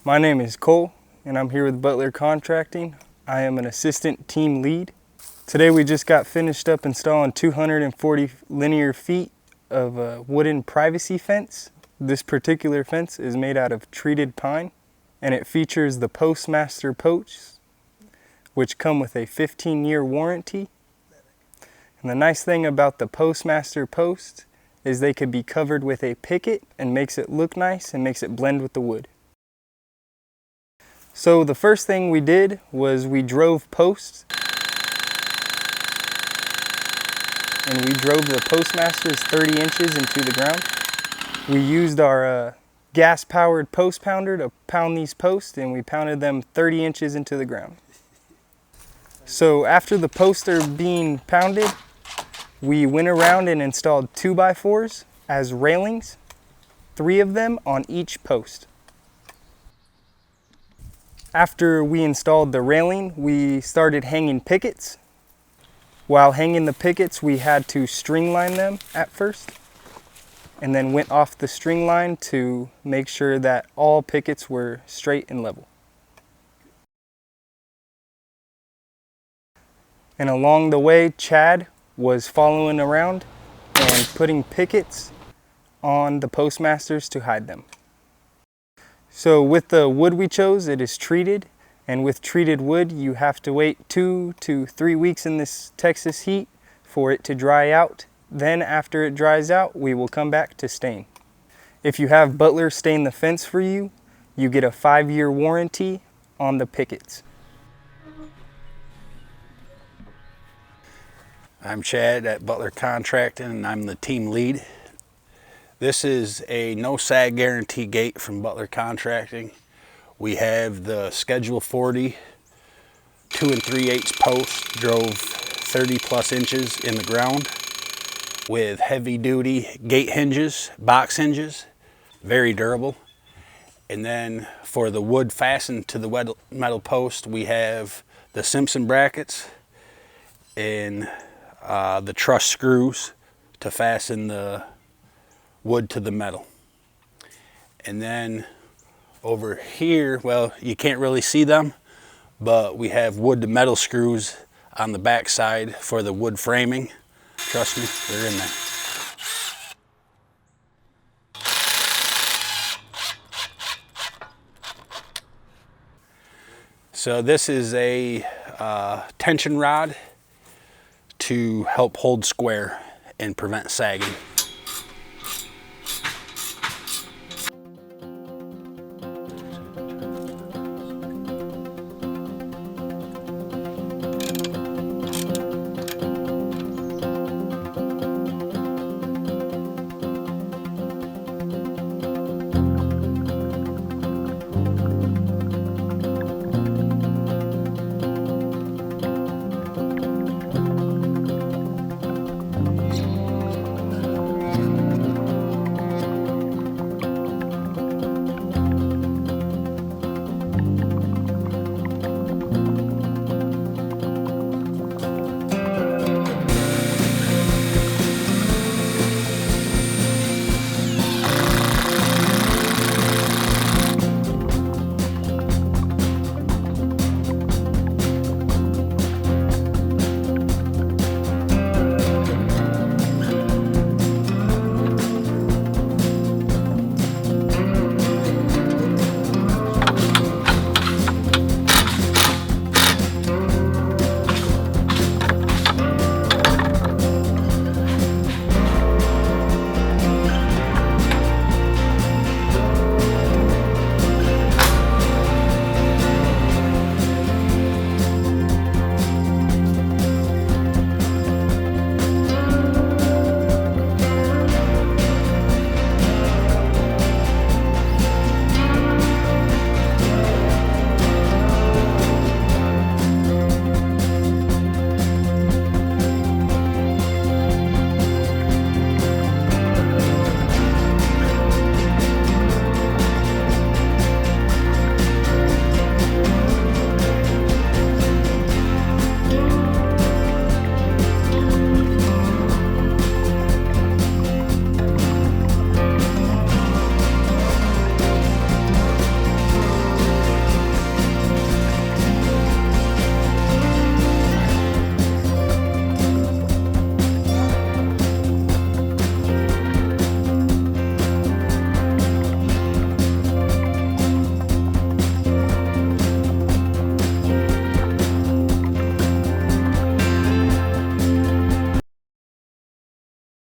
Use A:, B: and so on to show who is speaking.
A: My name is Cole and I'm here with Butler Contracting. I am an assistant team lead. Today we just got finished up installing 240 linear feet of a wooden privacy fence. This particular fence is made out of treated pine and it features the PostMaster Posts, which come with a 15-year warranty. And the nice thing about the PostMaster Posts is they could be covered with a picket and makes it look nice and makes it blend with the wood. So the first thing we did was we drove posts. And we drove the PostMasters 30 inches into the ground. We used our gas-powered post pounder to pound these posts, and we pounded them 30 inches into the ground. So after the posts are being pounded, we went around and installed 2x4s as railings, 3 of them on each post. After we installed the railing, we started hanging pickets. While hanging the pickets, we had to string line them at first, and then went off the string line to make sure that all pickets were straight and level. And along the way, Chad was following around and putting pickets on the PostMasters to hide them. So with the wood we chose, it is treated, and with treated wood you have to wait 2 to 3 weeks in this Texas heat for it to dry out. Then after it dries out, we will come back to stain. If you have Butler stain the fence for you, you get a 5-year warranty on the pickets.
B: I'm Chad at Butler Contracting and I'm the team lead. This is a no sag guarantee gate from Butler Contracting. We have the Schedule 40 2 3/8 post, drove 30 plus inches in the ground with heavy duty gate hinges, box hinges, very durable. And then for the wood fastened to the metal post, we have the Simpson brackets and the truss screws to fasten the wood to the metal. And then over here, well, you can't really see them, but we have wood to metal screws on the back side for the wood framing. Trust me, they're in there. So this is a tension rod to help hold square and prevent sagging.